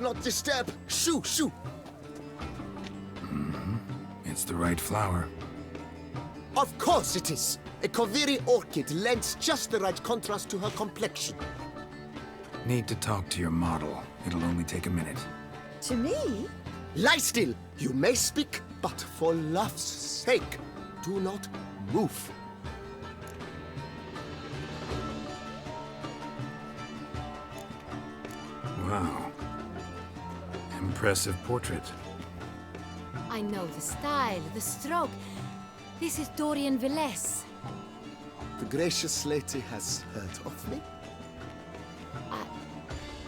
Do not disturb. Shoo, shoo. It's the right flower. Of course it is. A Koviri orchid lends just the right contrast to her complexion. Need to talk to your model. It'll only take a minute. To me? Lie still. You may speak, but for love's sake, do not move. Wow. Impressive portrait. I know the style, the stroke. This is Dorian Velez. The gracious lady has heard of me?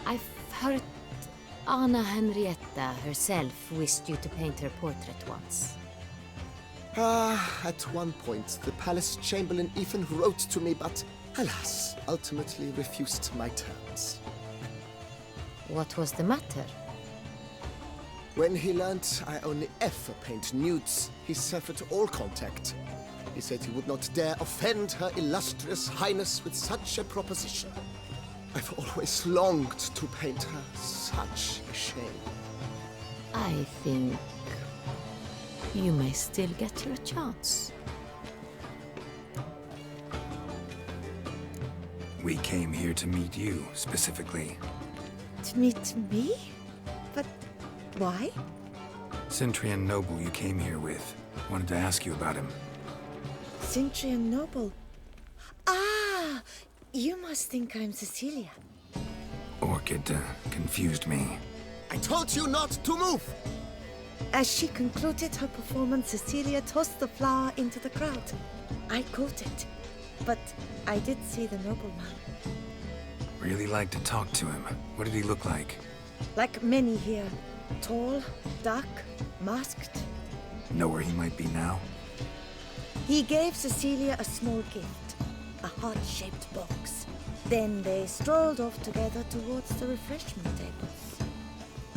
I've heard Anna Henrietta herself wished you to paint her portrait once. At one point, the palace chamberlain even wrote to me, but alas, ultimately refused my terms. What was the matter? When he learned I only ever paint nudes, he severed all contact. He said he would not dare offend her illustrious highness with such a proposition. I've always longed to paint her. Such a shame. I think you may still get your chance. We came here to meet you, specifically. To meet me? But why? Cintrian Noble you came here with. Wanted to ask you about him. Cintrian Noble. Ah! You must think I'm Cecilia. Orchid confused me. I told you not to move! As she concluded her performance, Cecilia tossed the flower into the crowd. I caught it, but I did see the nobleman. Really like to talk to him. What did he look like? Like many here. Tall, dark, masked. Know where he might be now? He gave Cecilia a small gift, a heart-shaped box. Then they strolled off together towards the refreshment tables.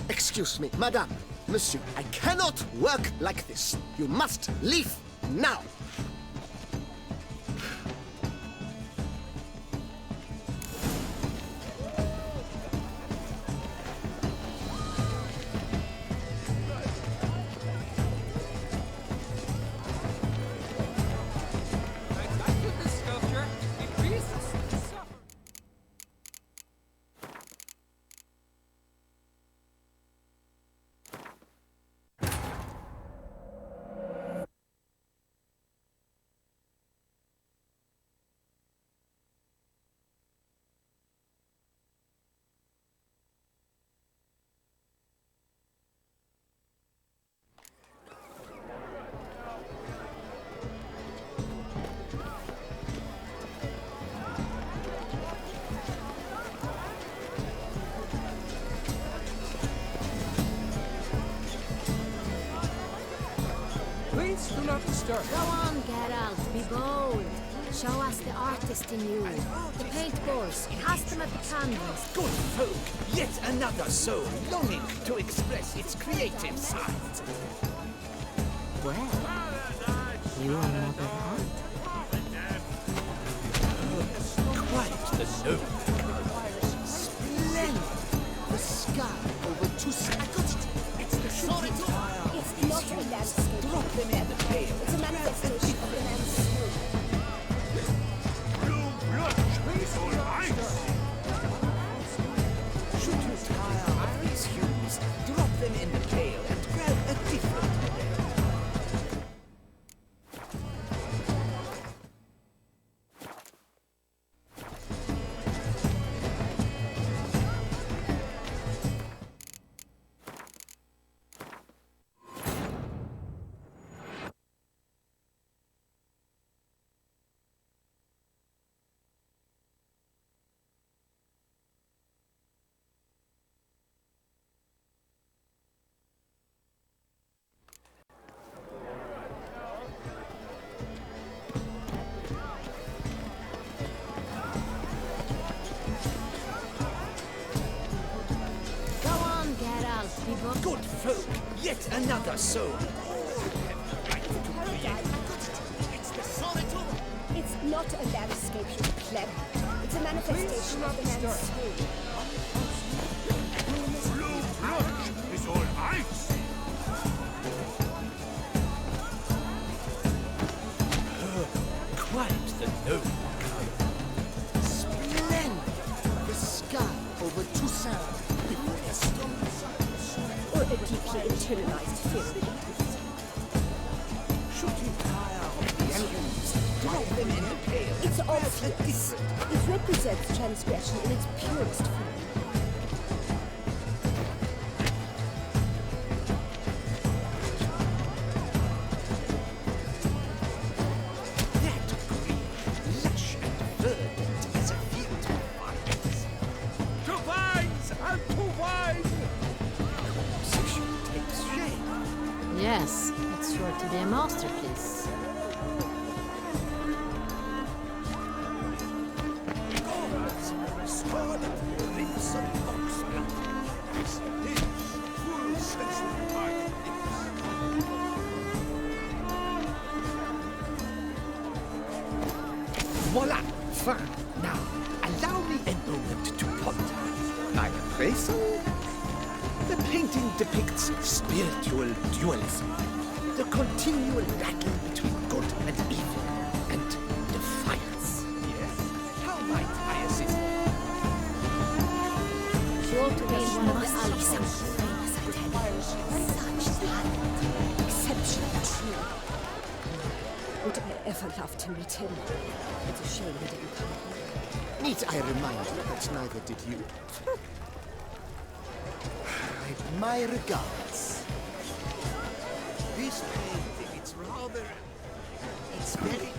Excuse me, madame, monsieur, I cannot work like this. You must leave now. Please do not disturb. Go on, Geralt, be bold. Show us the artist in you. The paintballs, cast them at the canvas. Good folk, yet another soul longing to express its creative side. Well, you are Mother Art. Quite the noble. Splendid! The sky over two skies. It's the sorry It's not a landscape. Drop them in the pail. It's a manifestation of the man's soul. Should you tire of these hues, drop them in the pail and grab a different pail. Go on, Geralt, be bold. Good folk, yet another soul. It's the sorry It's not a landscape, you pleb. It's a manifestation of the man's soul. Look, it's all ice. Quite the noble color. Splendid! The sky over Toussaint. The rest on the side. Or a deeply internalized fear of it. Should you tire of the engines? Drop them in the pail. It's obvious. It represents transgression in its purest form. That green, lush and verdant as a field of vines. To vines and to wine. Position takes shape. Yes, it's sure to be a masterpiece. Scarlet crimson oxblood. This is full sensory art. Voila! Fine. Now, allow me a moment to ponder. My appraisal? The painting depicts spiritual dualism. The continual battle between good and evil. And defiance. Yes? How might I assist? Sure to be in one of the Must be alcoves. something famous, I tell you. Such talent. Exceptionally true. Would I ever love to meet him? It's a shame he didn't come here. Need I remind you that neither did you? My regards. This painting, it's rather... It's very...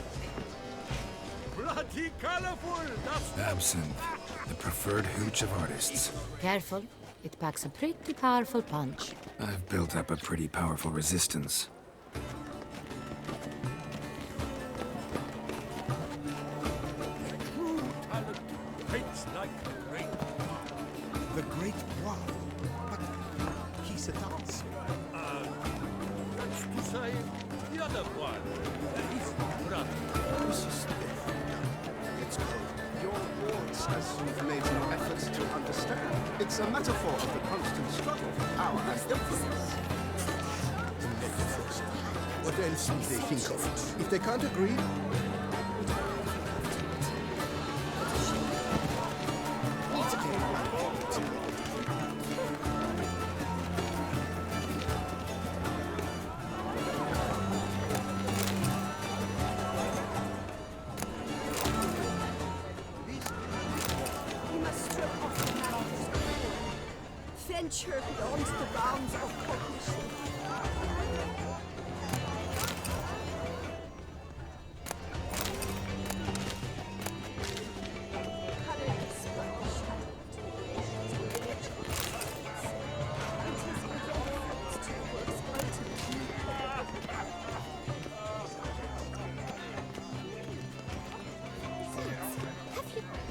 Bloody colorful. That's Absinthe, the preferred hooch of artists. Careful, it packs a pretty powerful punch. I've built up a pretty powerful resistance. true talent. Paints like rain. The great wow. But he's a dancer. That's to say, the other one. His brother. Mrs. Let's go. Your words, as you've made no efforts to understand. It's a metaphor of the constant struggle for power and influence. What else do they think of? If they can't agree, We must strip off the mouths. Venture beyond the bounds of cognition.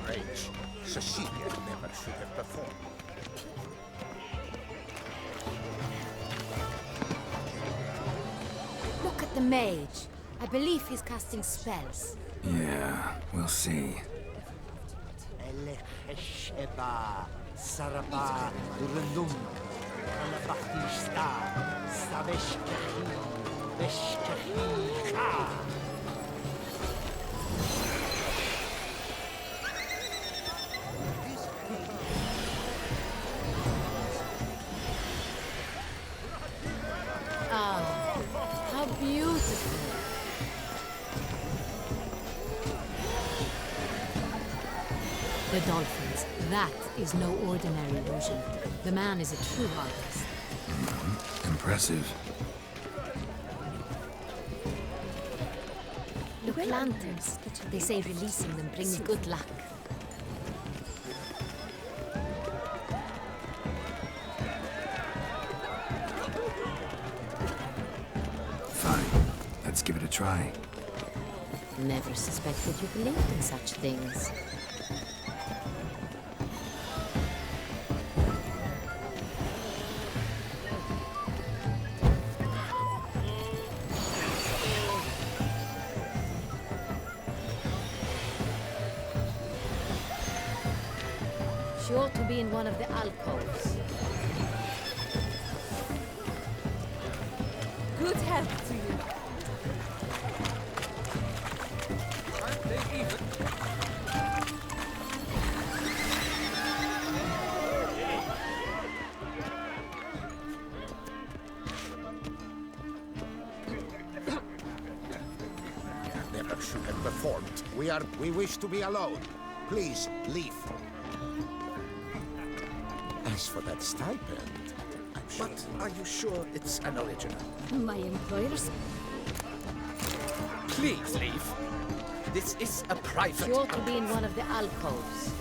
rage. Cecilia never should have performed. Look at the mage. I believe he's casting spells. Yeah, we'll see. Elechesheba, Saraba, Durelum, Alabachista, Saveshkahi, Veshkahi, Ah, how beautiful. The dolphins. That is no ordinary illusion. The man is a true artist. Impressive. Look, lanterns. They say releasing them brings good luck. Fine. Let's give it a try. Never suspected you believed in such things. She ought to be in one of the alcoves. Good health to you. Aren't they even? Never should have performed. We wish to be alone. Please, leave. As for that stipend, but are you sure it's an original? My employers. Please leave. This is a private... You ought to be in one of the alcoves.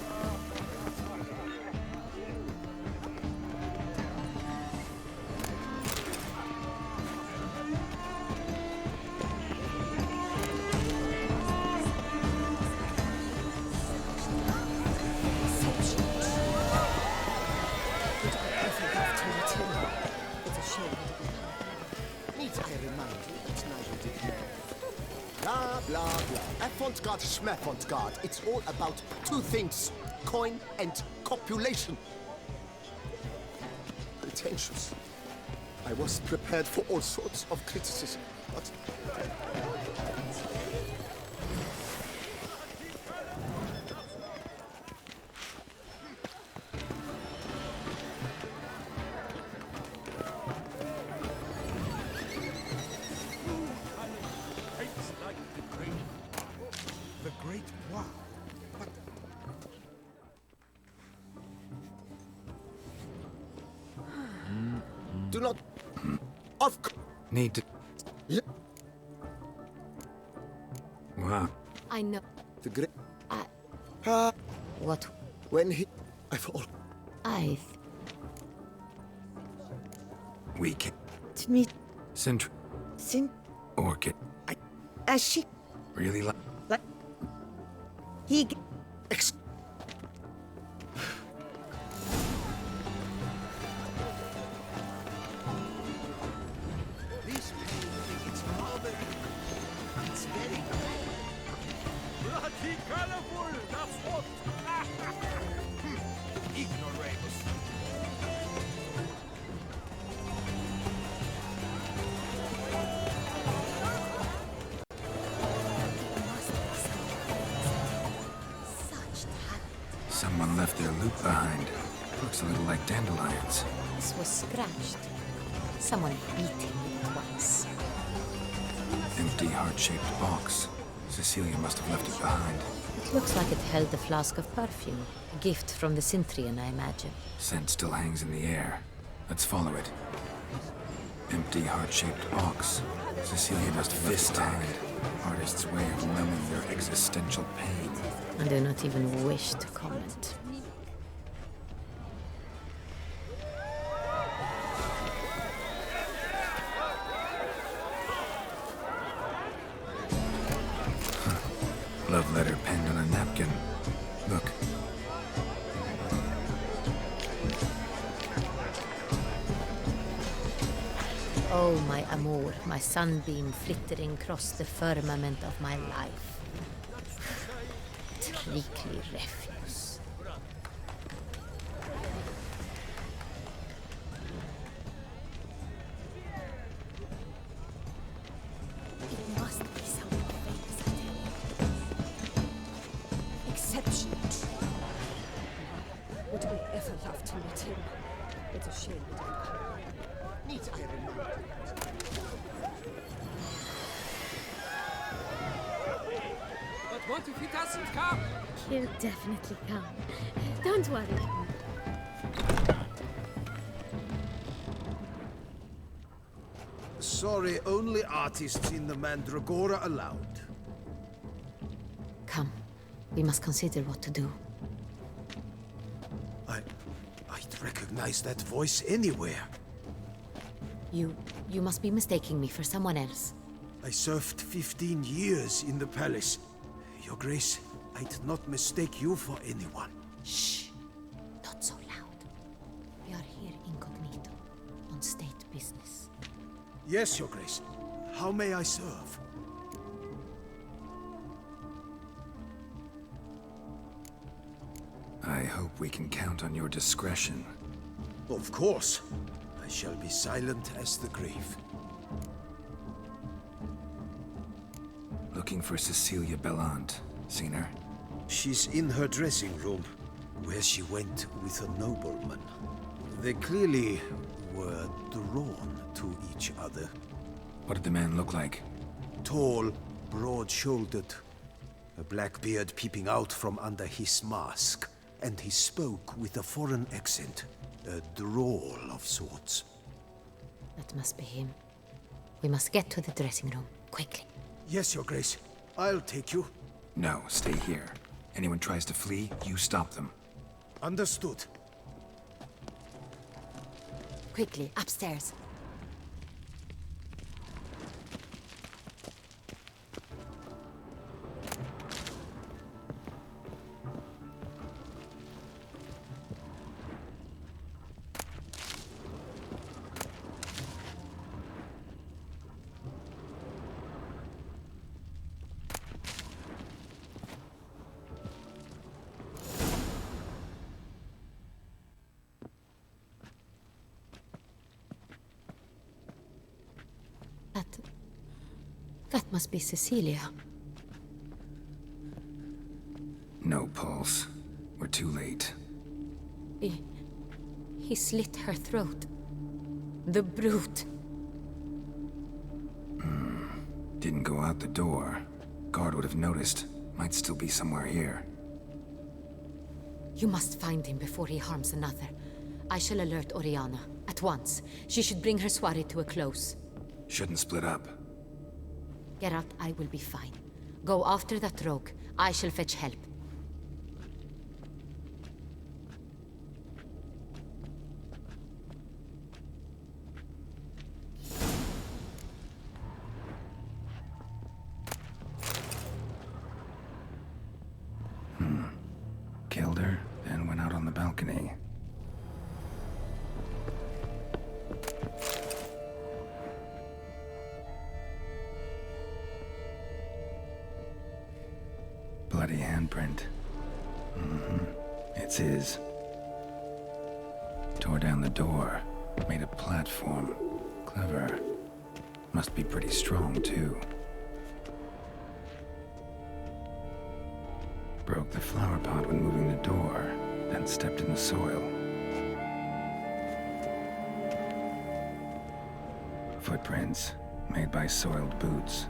Blah, blah, blah. Avant-garde, schmavant-garde. It's all about two things. Coin and copulation. Pretentious. I was prepared for all sorts of criticism, but... Paints like the great. The Great War. But Do not... Of course... Need to... Wow. I know. The great... What? When he... I've all... I... We can... Me, Sentry... sin, Orchid. as she, Really like... like, he, Ex... these people think it's modern. It's very... Bloody colorful, that's what. ignoramus. Such talent. Someone left their loot behind. Looks a little like dandelions. This was scratched. Someone beat him with it once. Empty heart-shaped box. Cecilia must have left it behind. It looks like it held a flask of perfume. A gift from the Cintrian, I imagine. Scent still hangs in the air. Let's follow it. Empty heart-shaped box. Cecilia must have left it behind. Artist's way of numbing their existential pain. I do not even wish to comment. Love letter penned on a napkin. Look. Oh, my amour, my sunbeam flittering across the firmament of my life. Treacly refuse. It must be someone famous, I tell you. Exceptional. Would we ever love to meet him? It's a shame we didn't come. Neat iron. But what if he doesn't come? He'll definitely come. Don't worry. Sorry, only artists in the Mandragora allowed. Come, we must consider what to do. I'd recognize that voice anywhere. You must be mistaking me for someone else. I served 15 years in the palace. Your Grace, I'd not mistake you for anyone. Shh! Not so loud. We are here incognito, on state business. Yes, Your Grace. How may I serve? I hope we can count on your discretion. Of course. I shall be silent as the grave. looking for Cecilia Bellant. Seen her? She's in her dressing room, where she went with a nobleman. They clearly were drawn to each other. What did the man look like? Tall, broad-shouldered, a black beard peeping out from under his mask, and he spoke with a foreign accent, a drawl of sorts. That must be him. We must get to the dressing room, quickly. Yes, Your Grace. I'll take you. No, stay here. Anyone tries to flee, you stop them. Understood. Quickly, upstairs. That must be Cecilia. No pulse. We're too late. He slit her throat. The brute. Didn't go out the door. Guard would have noticed. Might still be somewhere here. You must find him before he harms another. I shall alert Oriana. At once. She should bring her soiree to a close. Shouldn't split up. Geralt, I will be fine. Go after that rogue. I shall fetch help. Killed her, then went out on the balcony. Bloody handprint. It's his. Tore down the door. Made a platform. Clever. Must be pretty strong, too. Broke the flower pot when moving the door, then stepped in the soil. Footprints, made by soiled boots.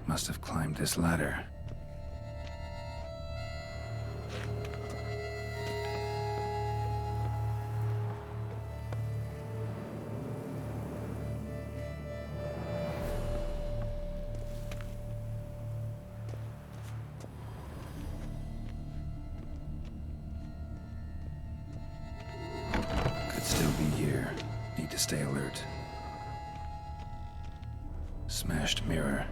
Must have climbed this ladder. Could still be here. Need to stay alert. Smashed mirror.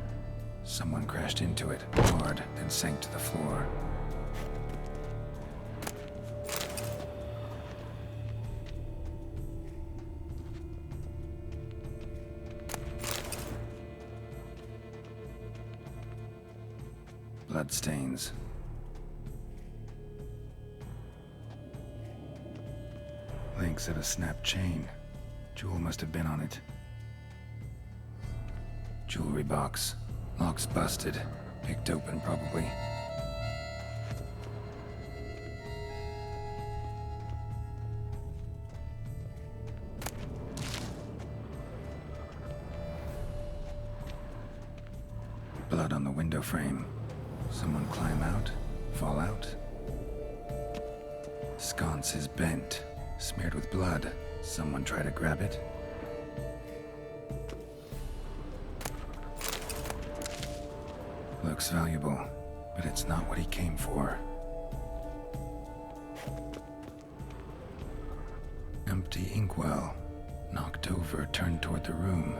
Someone crashed into it, hard, then sank to the floor. Bloodstains. Links of a snapped chain. Jewel must have been on it. Jewelry box. Lock's busted. Picked open, probably. Blood on the window frame. Someone climb out? Fall out? Sconce is bent. Smeared with blood. Someone try to grab it? Looks valuable, but it's not what he came for. Empty inkwell. Knocked over, turned toward the room.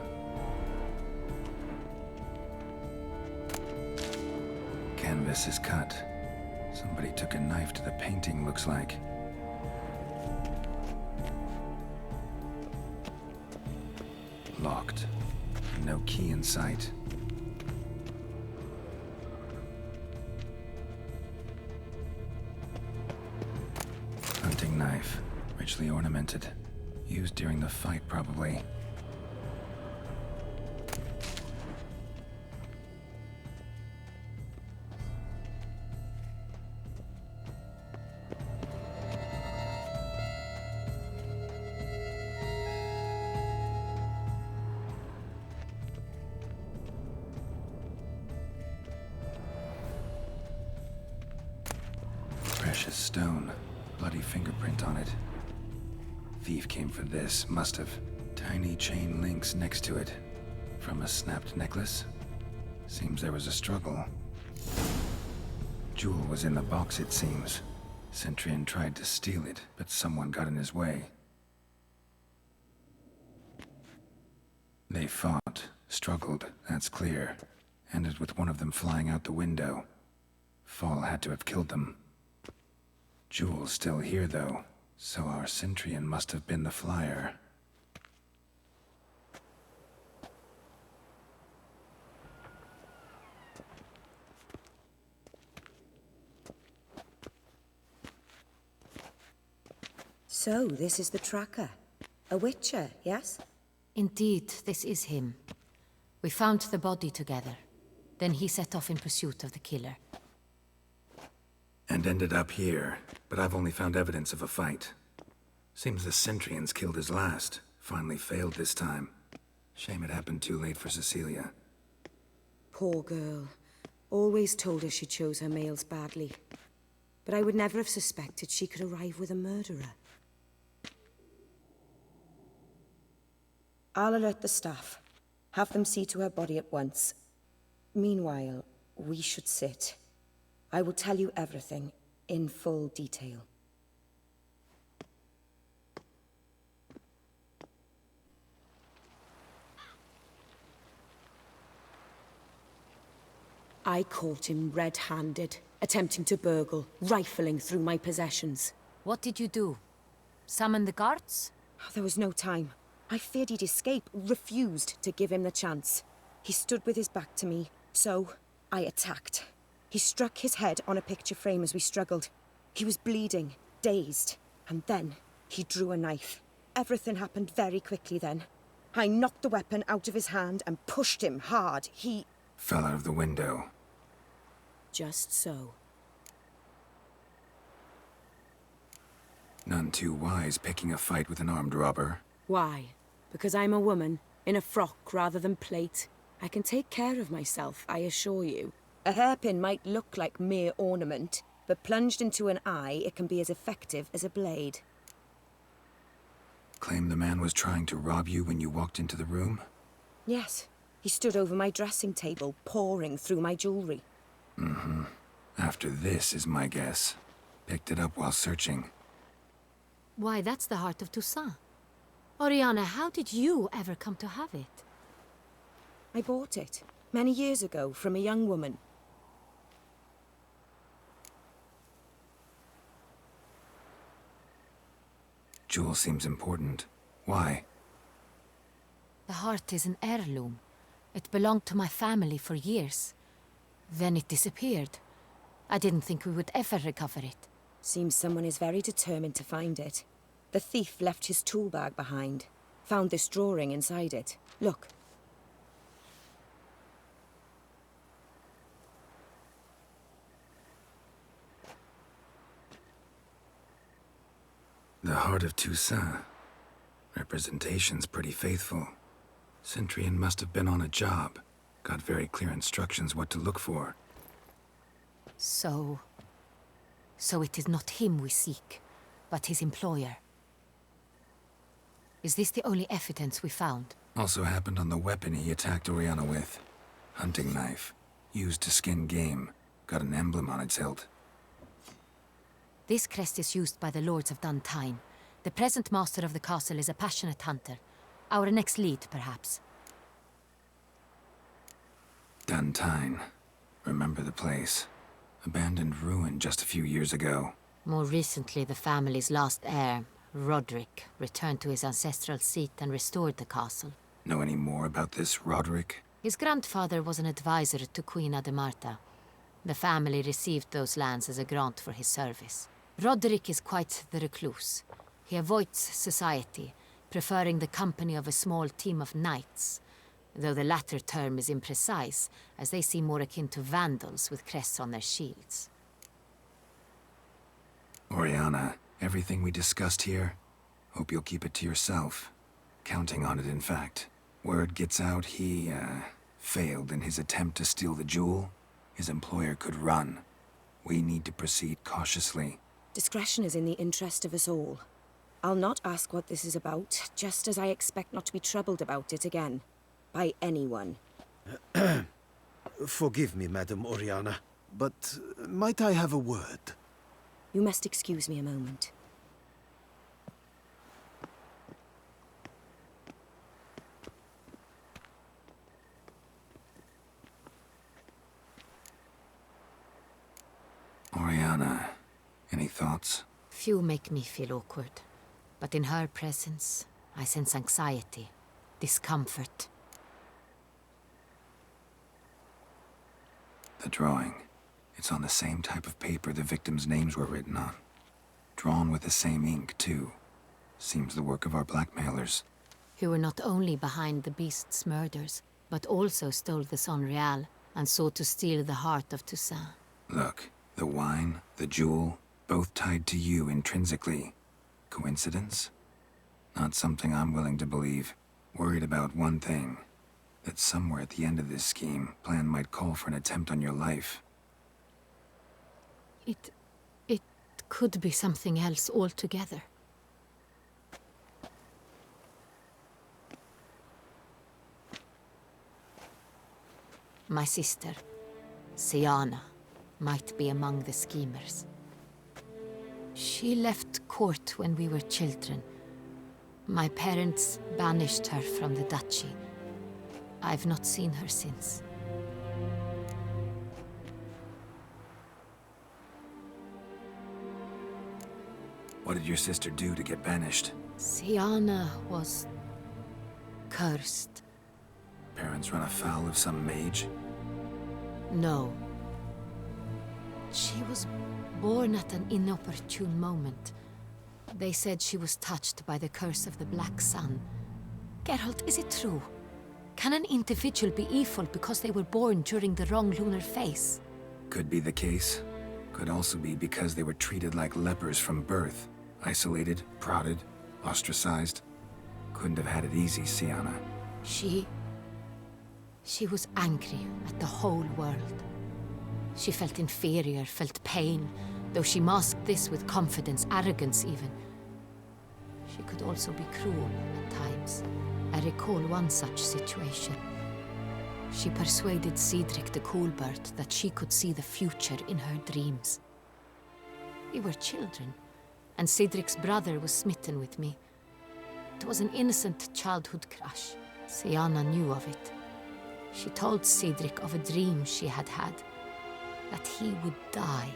Canvas is cut. Somebody took a knife to the painting, looks like. Locked. No key in sight. Hunting knife, richly ornamented. Used during the fight, probably. Precious stone. Bloody fingerprint on it. Thief came for this, must have. Tiny chain links next to it. From a snapped necklace? Seems there was a struggle. Jewel was in the box, it seems. Centurion tried to steal it, but someone got in his way. They fought, struggled, that's clear. Ended with one of them flying out the window. Fall had to have killed them. Jewel's still here, though, so our Centurion must have been the flyer. So, this is the tracker. A witcher, yes? Indeed, this is him. We found the body together. Then he set off in pursuit of the killer. And ended up here, but I've only found evidence of a fight. Seems the Centurions killed his last. Finally failed this time. Shame it happened too late for Cecilia. Poor girl. Always told her she chose her males badly. But I would never have suspected she could arrive with a murderer. I'll alert the staff. Have them see to her body at once. Meanwhile, we should sit. I will tell you everything, in full detail. I caught him red-handed, attempting to burgle, rifling through my possessions. What did you do? Summon the guards? There was no time. I feared he'd escape, refused to give him the chance. He stood with his back to me, so I attacked. He struck his head on a picture frame as we struggled. He was bleeding, dazed, and then he drew a knife. Everything happened very quickly then. I knocked the weapon out of his hand and pushed him hard. He Fell out of the window. just so. None too wise picking a fight with an armed robber. Why? Because I'm a woman, in a frock rather than plate. I can take care of myself, I assure you. A hairpin might look like mere ornament, but plunged into an eye, it can be as effective as a blade. Claim the man was trying to rob you when you walked into the room? Yes, he stood over my dressing table, pouring through my jewelry. Mm-hmm. After this is my guess. Picked it up while searching. Why, that's the heart of Toussaint. Oriana, how did you ever come to have it? I bought it, many years ago, from a young woman. Jewel seems important. Why? The heart is an heirloom. It belonged to my family for years. Then it disappeared. I didn't think we would ever recover it. Seems someone is very determined to find it. The thief left his tool bag behind. Found this drawing inside it. Look. The Heart of Toussaint. Representation's pretty faithful. Centurion must have been on a job. Got very clear instructions what to look for. So it is not him we seek, but his employer. Is this the only evidence we found? Also happened on the weapon he attacked Oriana with. Hunting knife. Used to skin game. Got an emblem on its hilt. This crest is used by the Lords of Duntine. The present master of the castle is a passionate hunter. Our next lead, perhaps. Duntine. Remember the place. Abandoned ruin just a few years ago. More recently, the family's last heir, Roderick, returned to his ancestral seat and restored the castle. Know any more about this Roderick? His grandfather was an advisor to Queen Ademarta. The family received those lands as a grant for his service. Roderick is quite the recluse. He avoids society, preferring the company of a small team of knights, though the latter term is imprecise, as they seem more akin to vandals with crests on their shields. Oriana, everything we discussed here, hope you'll keep it to yourself. Counting on it, in fact. Word gets out he, failed in his attempt to steal the jewel. His employer could run. We need to proceed cautiously. Discretion is in the interest of us all. I'll not ask what this is about, just as I expect not to be troubled about it again. By anyone. Forgive me, Madam Oriana, but might I have a word? You must excuse me a moment. Oriana, any thoughts? Few make me feel awkward, but in her presence, I sense anxiety, discomfort. The drawing. It's on the same type of paper the victims' names were written on. Drawn with the same ink, too. Seems the work of our blackmailers. Who were not only behind the beast's murders, but also stole the Sonreal and sought to steal the heart of Toussaint. Look, the wine, the jewel, both tied to you intrinsically. Coincidence? Not something I'm willing to believe. Worried about one thing. That somewhere at the end of this scheme, plan might call for an attempt on your life. It could be something else altogether. My sister, Siana, might be among the schemers. She left court when we were children. My parents banished her from the duchy. I've not seen her since. What did your sister do to get banished? Siana was cursed. Parents run afoul of some mage? No. She was born at an inopportune moment. They said she was touched by the curse of the Black Sun. Geralt, is it true? Can an individual be evil because they were born during the wrong lunar phase? Could be the case. Could also be because they were treated like lepers from birth. Isolated, prodded, ostracized. Couldn't have had it easy, Siana. She was angry at the whole world. She felt inferior, felt pain, though she masked this with confidence, arrogance even. She could also be cruel at times. I recall one such situation. She persuaded Cedric the Coolbird that she could see the future in her dreams. We were children, and Cedric's brother was smitten with me. It was an innocent childhood crush. Siana knew of it. She told Cedric of a dream she had had, that he would die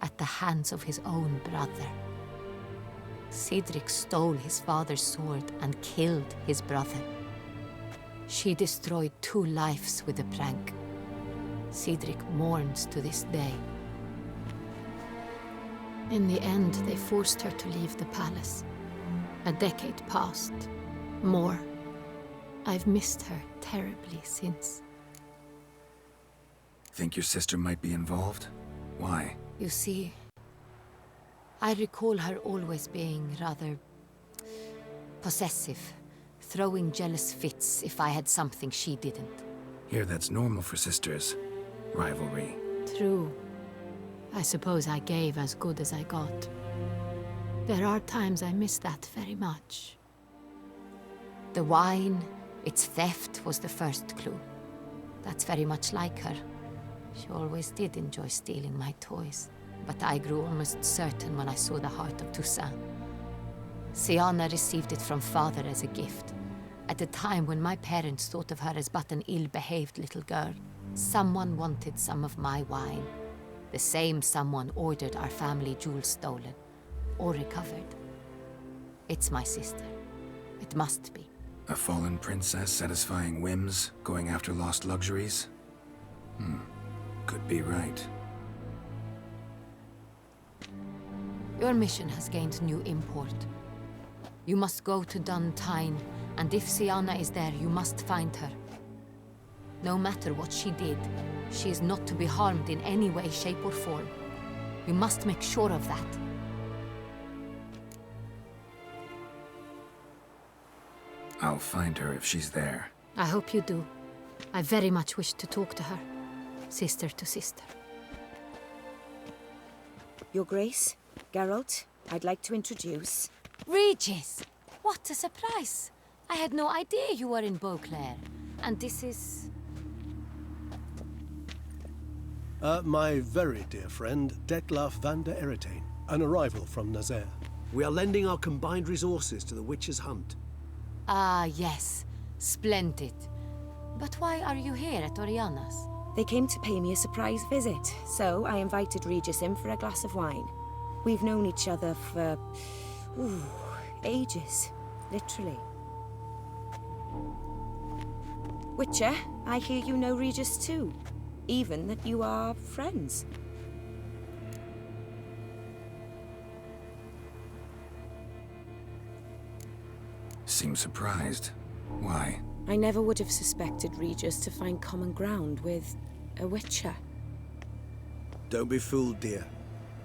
at the hands of his own brother. Cedric stole his father's sword and killed his brother. She destroyed 2 lives with a prank. Cedric mourns to this day. In the end, they forced her to leave the palace. A decade passed. More. I've missed her terribly since. Think your sister might be involved? Why? You see, I recall her always being rather possessive, throwing jealous fits if I had something she didn't. Here, that's normal for sisters. Rivalry. True. I suppose I gave as good as I got. There are times I miss that very much. The wine, its theft was the first clue. That's very much like her. She always did enjoy stealing my toys. But I grew almost certain when I saw the heart of Toussaint. Siana received it from father as a gift, at a time when my parents thought of her as but an ill-behaved little girl. Someone wanted some of my wine. The same someone ordered our family jewels stolen, or recovered. It's my sister. It must be. A fallen princess satisfying whims, going after lost luxuries? Could be right. Your mission has gained new import. You must go to Dun Tine, and if Siana is there, you must find her. No matter what she did, she is not to be harmed in any way, shape, or form. You must make sure of that. I'll find her if she's there. I hope you do. I very much wish to talk to her, sister to sister. Your Grace, Geralt, I'd like to introduce... Regis! What a surprise! I had no idea you were in Beauclair. And this is... My very dear friend, Detlaf van der Eretain, an arrival from Nazaire. We are lending our combined resources to the Witcher's Hunt. Ah, yes. Splendid. But why are you here at Oriana's? They came to pay me a surprise visit, so I invited Regis in for a glass of wine. We've known each other for... ages. Literally. Witcher, I hear you know Regis too. Even that you are friends. Seems surprised. Why? I never would have suspected Regis to find common ground with a Witcher. Don't be fooled, dear.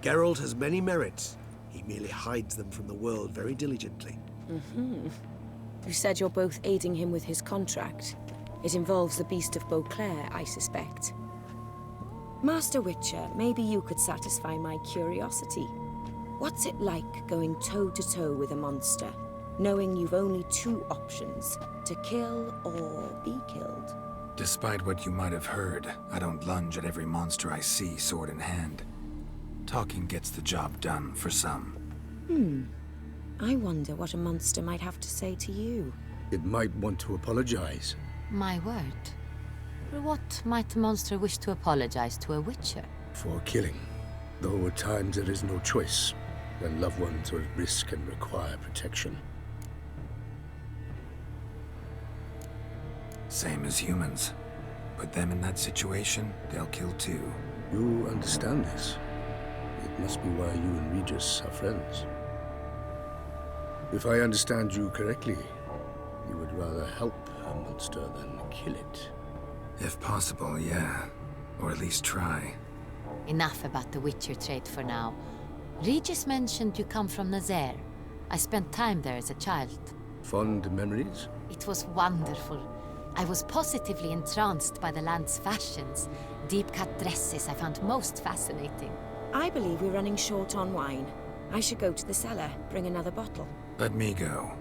Geralt has many merits. He merely hides them from the world very diligently. You said you're both aiding him with his contract. It involves the Beast of Beauclair, I suspect. Master Witcher, maybe you could satisfy my curiosity. What's it like going toe-to-toe with a monster, knowing you've only two options, to kill or be killed? Despite what you might have heard, I don't lunge at every monster I see sword in hand. Talking gets the job done for some. I wonder what a monster might have to say to you. It might want to apologize. My word. For what might a monster wish to apologize to a Witcher? For killing. Though at times there is no choice, when loved ones are at risk and require protection. Same as humans. Put them in that situation, they'll kill too. You understand this. It must be why you and Regis are friends. If I understand you correctly, you would rather help a monster than kill it. If possible, yeah. Or at least try. Enough about the Witcher trade for now. Regis mentioned you come from Nazaire. I spent time there as a child. Fond memories? It was wonderful. I was positively entranced by the land's fashions. Deep-cut dresses I found most fascinating. I believe we're running short on wine. I should go to the cellar, bring another bottle. Let me go.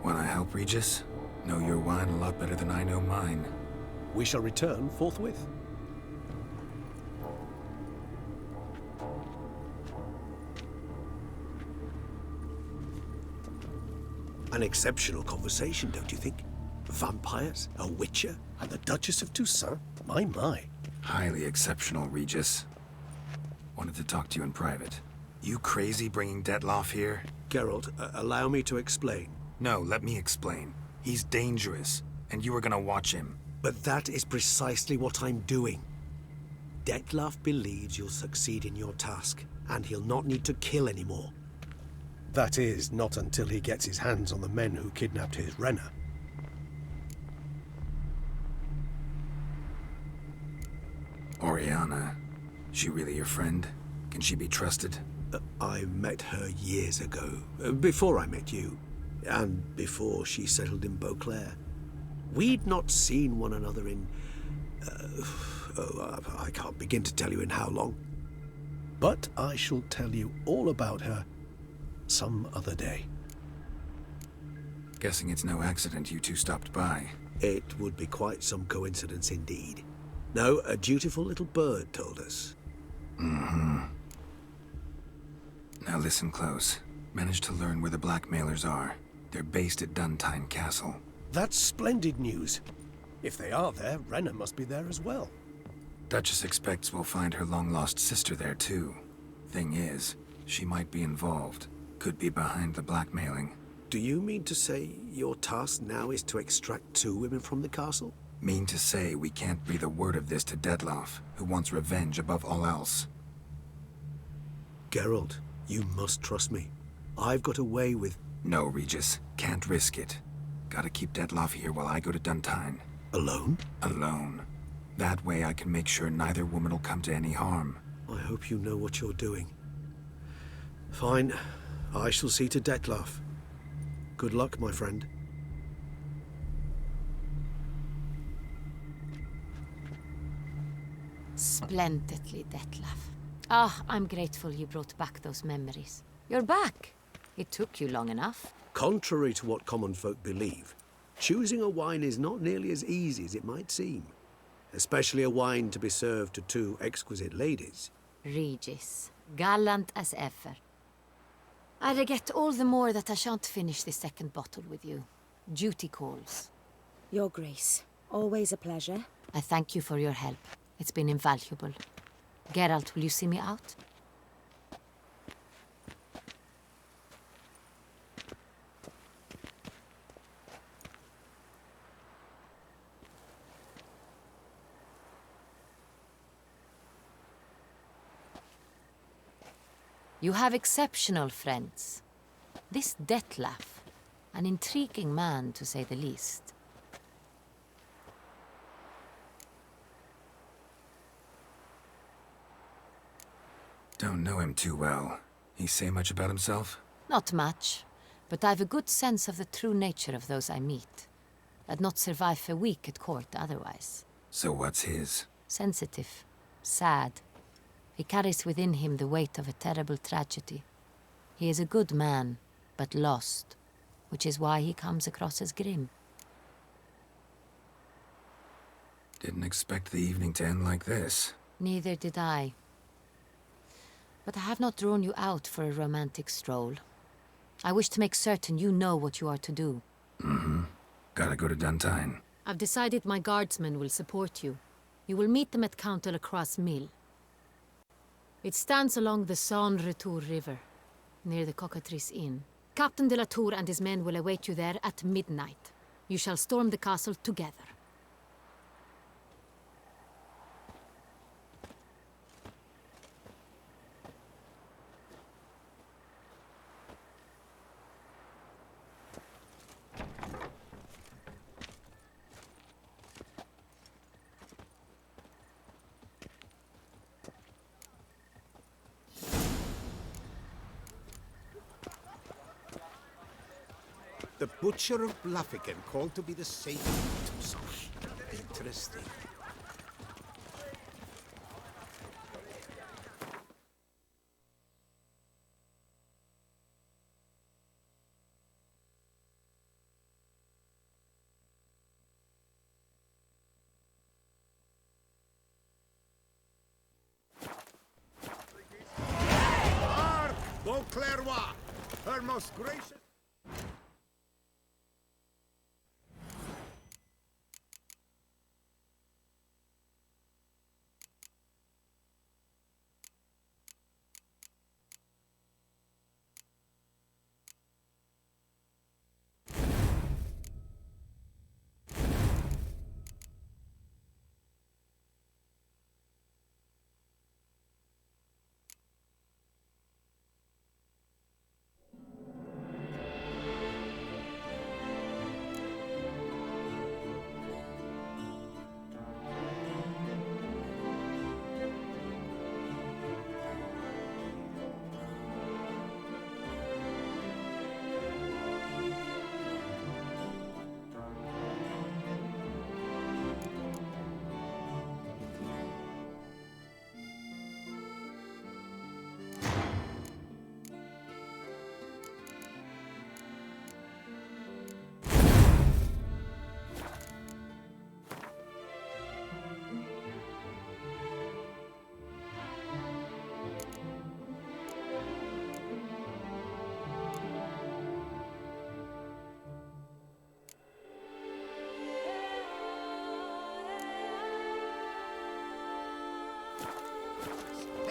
Wanna help, Regis? Know your wine a lot better than I know mine. We shall return forthwith. An exceptional conversation, don't you think? Vampires, a Witcher, and the Duchess of Toussaint? My. Highly exceptional, Regis. Wanted to talk to you in private. You crazy bringing Detlaf here? Geralt, allow me to explain. No, let me explain. He's dangerous, and you were gonna watch him. But that is precisely what I'm doing. Detlaf believes you'll succeed in your task, and he'll not need to kill anymore. That is, not until he gets his hands on the men who kidnapped his Renna. Oriana. She really your friend? Can she be trusted? I met her years ago, before I met you, and before she settled in Beauclair. We'd not seen one another in... I can't begin to tell you in how long. But I shall tell you all about her some other day. Guessing it's no accident you two stopped by. It would be quite some coincidence indeed. No, a dutiful little bird told us. Now listen close. Managed to learn where the blackmailers are. They're based at Duntine Castle. That's splendid news. If they are there, Renna must be there as well. Duchess expects we'll find her long-lost sister there too. Thing is, she might be involved. Could be behind the blackmailing. Do you mean to say your task now is to extract 2 women from the castle? Mean to say we can't breathe a word of this to Detlaf, who wants revenge above all else. Geralt, you must trust me. I've got a way with... No, Regis. Can't risk it. Gotta keep Detlaf here while I go to Duntine. Alone? Alone. That way I can make sure neither woman will come to any harm. I hope you know what you're doing. Fine. I shall see to Detlaf. Good luck, my friend. Splendidly, Detlaf. Ah, I'm grateful you brought back those memories. You're back. It took you long enough. Contrary to what common folk believe, choosing a wine is not nearly as easy as it might seem. Especially a wine to be served to two exquisite ladies. Regis, gallant as ever. I regret all the more that I shan't finish this second bottle with you. Duty calls. Your Grace, always a pleasure. I thank you for your help. It's been invaluable. Geralt, will you see me out? You have exceptional friends. This Detlef, an intriguing man to say the least. Don't know him too well. He say much about himself? Not much, but I've a good sense of the true nature of those I meet. I'd not survive a week at court otherwise. So what's his? Sensitive, sad. He carries within him the weight of a terrible tragedy. He is a good man, but lost, which is why he comes across as grim. Didn't expect the evening to end like this. Neither did I. But I have not drawn you out for a romantic stroll. I wish to make certain you know what you are to do. Mm-hmm. Gotta go to Duntine. I've decided my guardsmen will support you. You will meet them at Count de la Croix's mill. It stands along the Saône-Retour River, near the Cockatrice Inn. Captain de la Tour and his men will await you there at midnight. You shall storm the castle together. The Butcher of Bluffican called to be the savior of Tucson. Interesting. Hark! Beauclerc, her most gracious...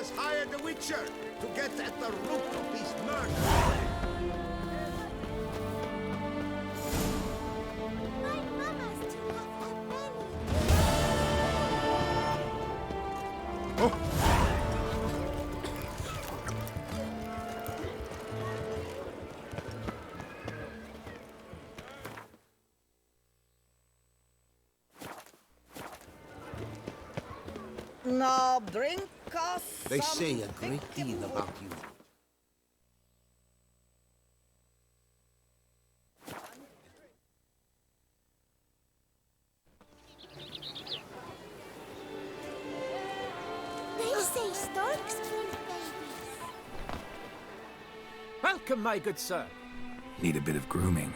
has hired the Witcher to get at the root of these murders. Now drink us They some say a great deal about you. They say storks dream Welcome, my good sir. Need a bit of grooming.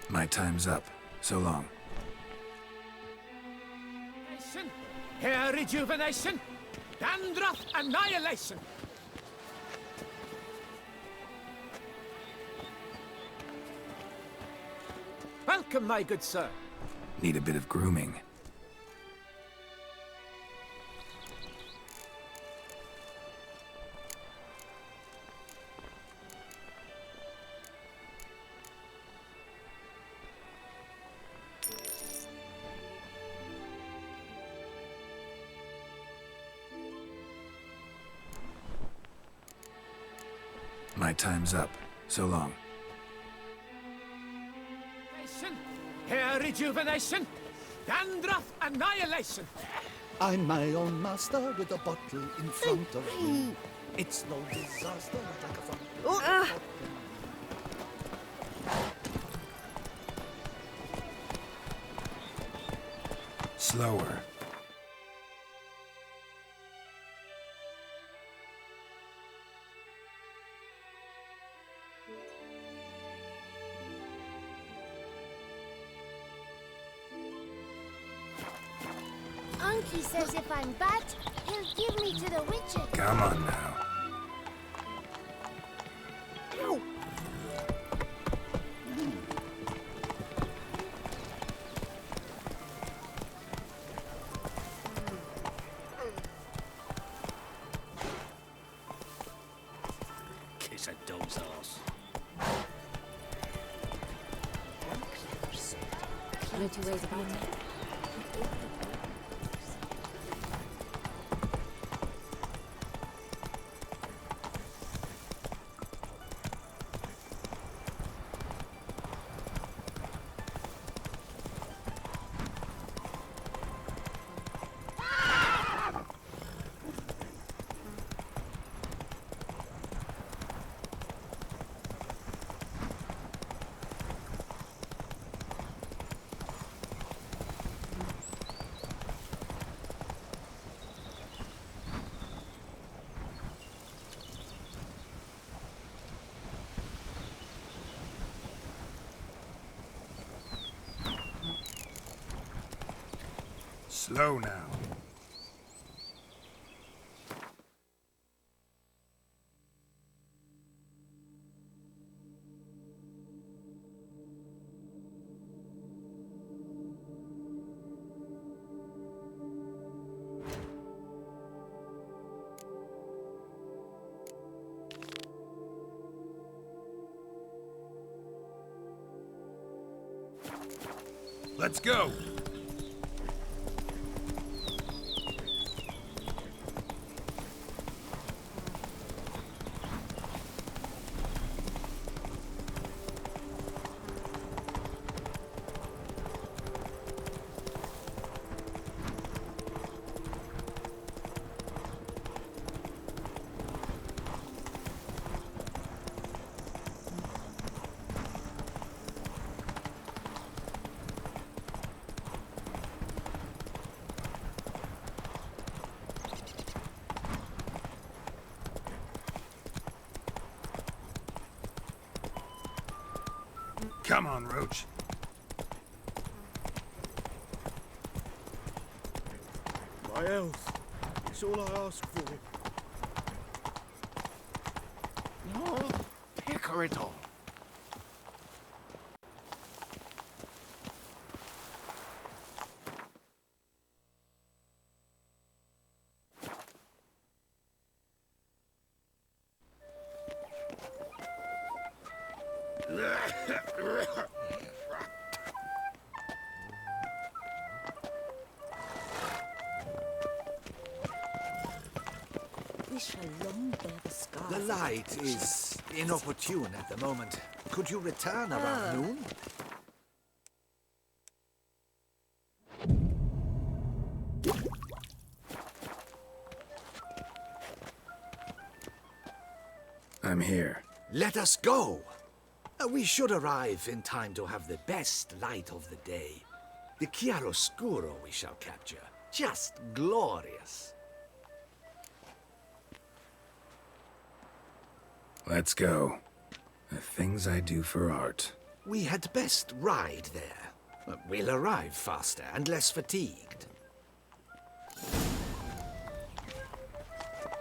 My time's up. So long. Hair rejuvenation, dandruff annihilation. Welcome, my good sir. Need a bit of grooming. My time's up. So long. Hair rejuvenation, dandruff annihilation. I'm my own master with a bottle in front of me. It's no disaster like a front. Slower. Unky says if I'm bad, he'll give me to the witches. Come on now. Ow. Kiss a dog's ass. No two ways about it. Slow now. Let's go! Come on, Roach. My health. It's all I ask for. No, picker it all. shall long bear the scars. The of light affliction. is inopportune at the moment. Could you return around noon? I'm here. Let us go! We should arrive in time to have the best light of the day. The chiaroscuro we shall capture. Just glorious. Let's go. The things I do for art. We had best ride there. We'll arrive faster and less fatigued.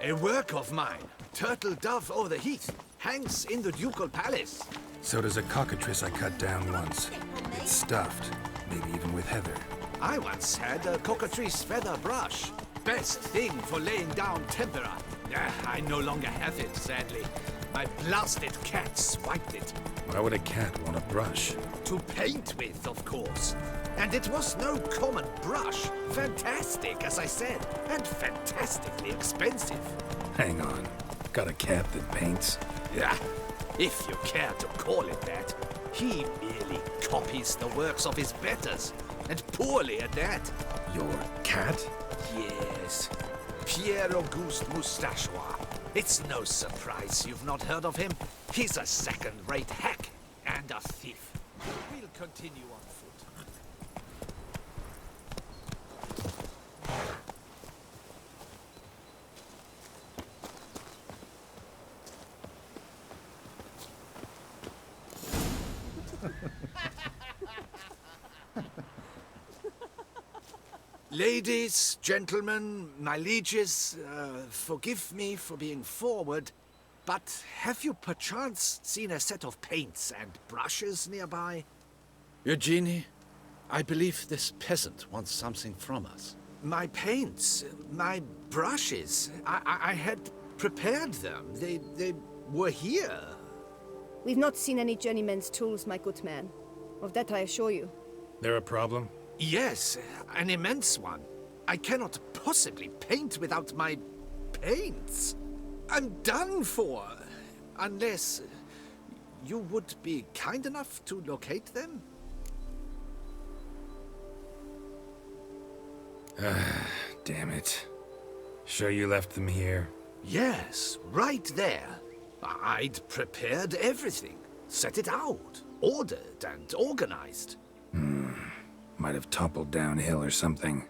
A work of mine, Turtle Dove o'er the Heath, hangs in the Ducal Palace. So does a cockatrice I cut down once. It's stuffed, maybe even with heather. I once had a cockatrice feather brush. Best thing for laying down tempera. I no longer have it, sadly. My blasted cat swiped it. Why would a cat want a brush? To paint with, of course. And it was no common brush. Fantastic, as I said, and fantastically expensive. Hang on. Got a cat that paints? Yeah, if you care to call it that. He merely copies the works of his betters, and poorly at that. Your cat? Yes, Pierre Auguste Moustachois. It's no surprise you've not heard of him. He's a second-rate hack and a thief. We'll continue on foot. Ladies, gentlemen, my lieges, forgive me for being forward, but have you perchance seen a set of paints and brushes nearby? Eugenie, I believe this peasant wants something from us. My paints, my brushes, I had prepared them. They were here. We've not seen any journeyman's tools, my good man. Of that I assure you. There a problem? Yes, an immense one. I cannot possibly paint without my paints. I'm done for. Unless you would be kind enough to locate them? Damn it. Sure you left them here? Yes, right there. I'd prepared everything. Set it out. Ordered and organized. Might have toppled downhill or something.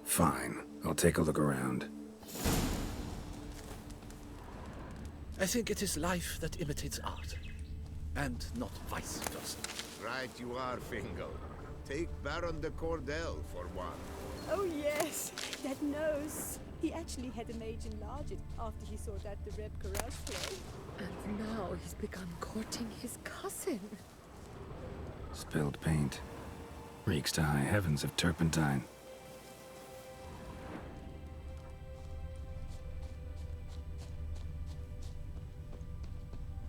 Fine. I'll take a look around. I think it is life that imitates art, and not vice versa. Right you are, Fingal. Take Baron de Cordel for one. Oh yes, that nose. He actually had a mage enlarge it after he saw that the Reb Caras play. And now he's begun courting his cousin. Spilled paint. Reeks to high heavens of turpentine.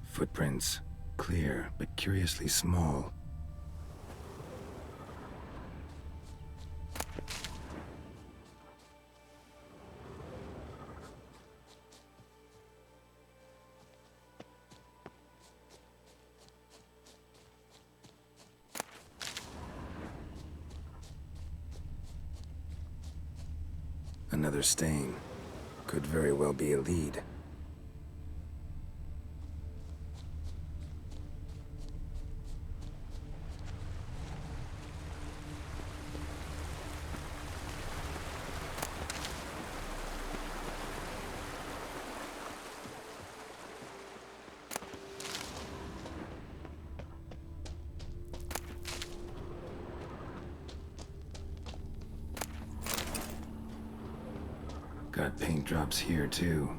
Footprints. Clear, but curiously small. Another stain. Could very well be a lead. Got paint drops here, too.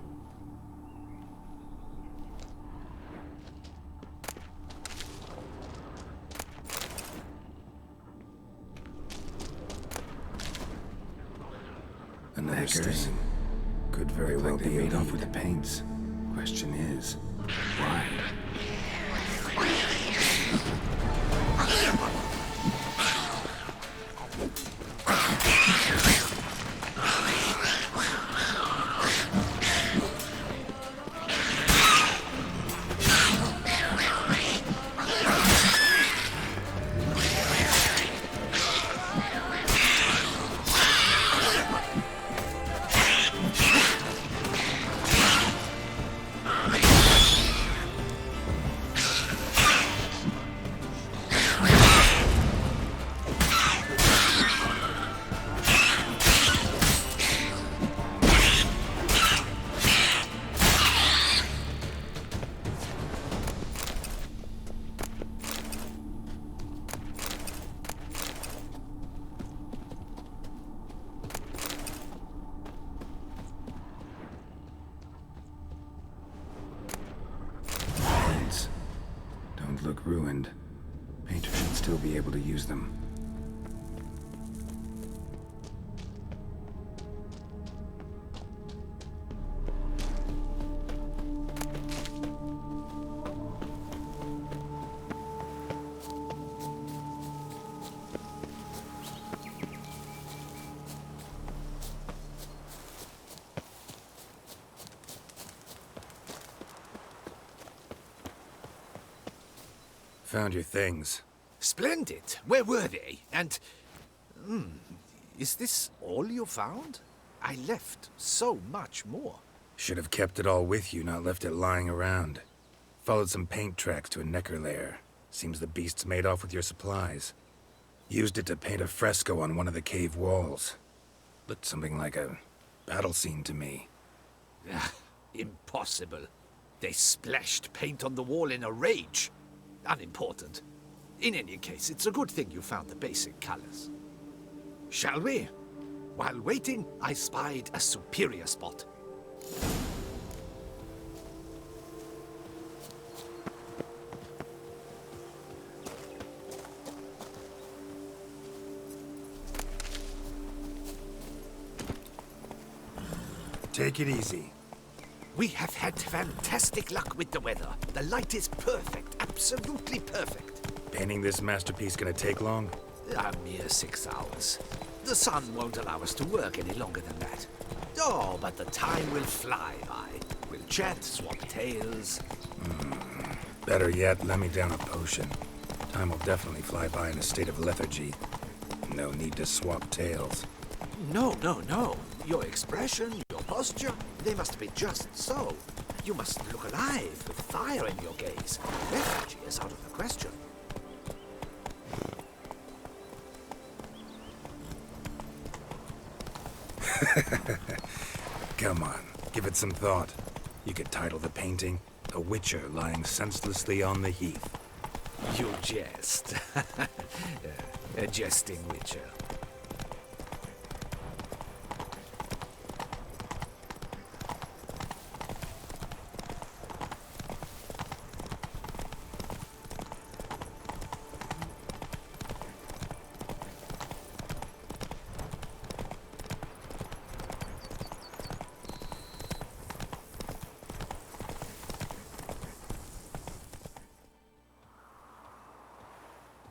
Another stain. Could very well be made off with the paints. Question is, why? be able to use them. Found your things. Splendid. Where were they? And... is this all you found? I left so much more. Should have kept it all with you, not left it lying around. Followed some paint tracks to a Necker lair. Seems the beast's made off with your supplies. Used it to paint a fresco on one of the cave walls. Looked something like a battle scene to me. Impossible. They splashed paint on the wall in a rage. Unimportant. In any case, it's a good thing you found the basic colors. Shall we? While waiting, I spied a superior spot. Take it easy. We have had fantastic luck with the weather. The light is perfect, absolutely perfect. Painting this masterpiece gonna take long? A mere 6 hours. The sun won't allow us to work any longer than that. Oh, but the time will fly by. We'll chat, swap tales. Better yet, let me down a potion. Time will definitely fly by in a state of lethargy. No need to swap tales. No. Your expression, your posture, they must be just so. You must look alive, with fire in your gaze. Lethargy is out of the question. Come on, give it some thought. You could title the painting, A Witcher Lying Senselessly on the Heath. You jest. A jesting witcher.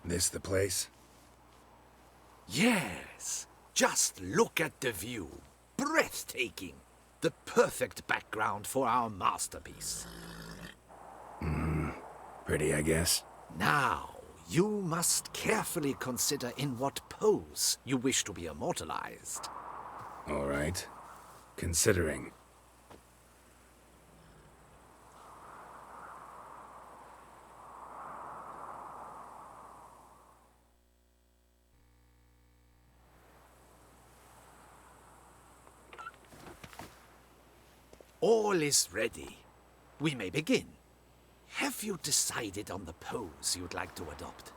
This the place? Yes. Just look at the view. Breathtaking. The perfect background for our masterpiece. Pretty, I guess. Now, you must carefully consider in what pose you wish to be immortalized. All right. Considering. All is ready. We may begin. Have you decided on the pose you'd like to adopt?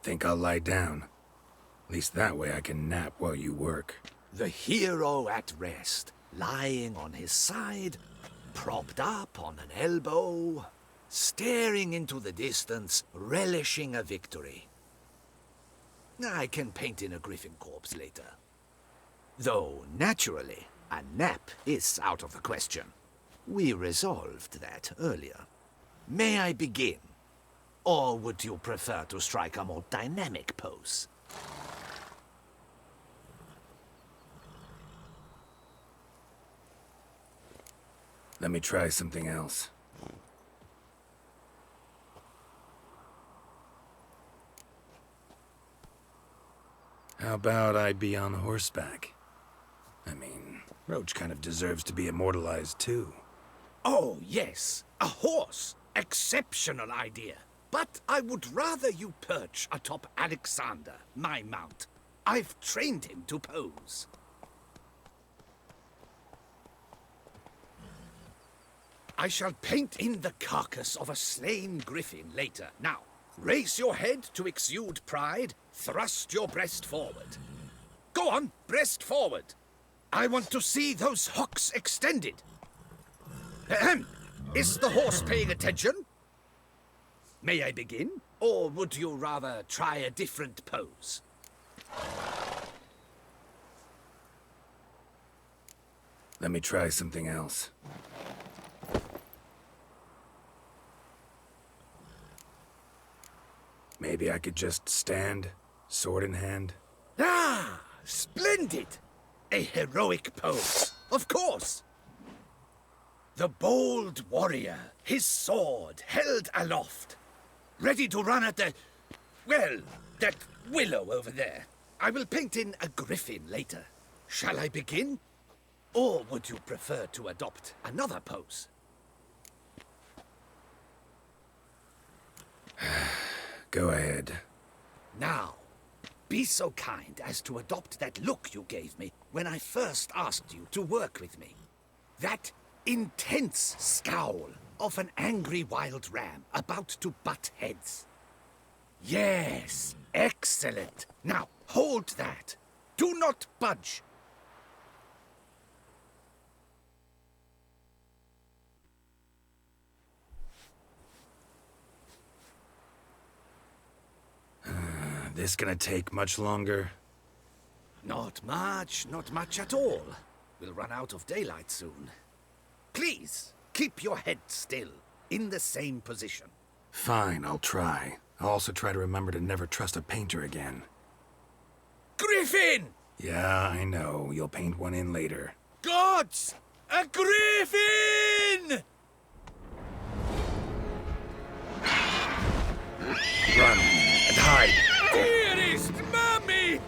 Think I'll lie down. At least that way I can nap while you work. The hero at rest, lying on his side, propped up on an elbow, staring into the distance, relishing a victory. I can paint in a griffin corpse later. Though, naturally, a nap is out of the question. We resolved that earlier. May I begin? Or would you prefer to strike a more dynamic pose? Let me try something else. How about I be on horseback? I mean, Roach kind of deserves to be immortalized too. Oh, yes. A horse. Exceptional idea. But I would rather you perch atop Alexander, my mount. I've trained him to pose. I shall paint in the carcass of a slain griffin later. Now, raise your head to exude pride. Thrust your breast forward. Go on, breast forward. I want to see those hocks extended. Ahem. Is the horse paying attention? May I begin? Or would you rather try a different pose? Let me try something else. Maybe I could just stand, sword in hand. Ah, splendid! A heroic pose, of course. The bold warrior, his sword held aloft, ready to run at that willow over there. I will paint in a griffin later. Shall I begin? Or would you prefer to adopt another pose? Go ahead. Now, be so kind as to adopt that look you gave me when I first asked you to work with me. That intense scowl of an angry wild ram about to butt heads. Yes, excellent. Now, hold that. Do not budge. This gonna take much longer? Not much at all. We'll run out of daylight soon. Please, keep your head still, in the same position. Fine, I'll try. I'll also try to remember to never trust a painter again. Griffin! Yeah, I know. You'll paint one in later. Gods! A griffin! Run and hide! Dearest Mummy!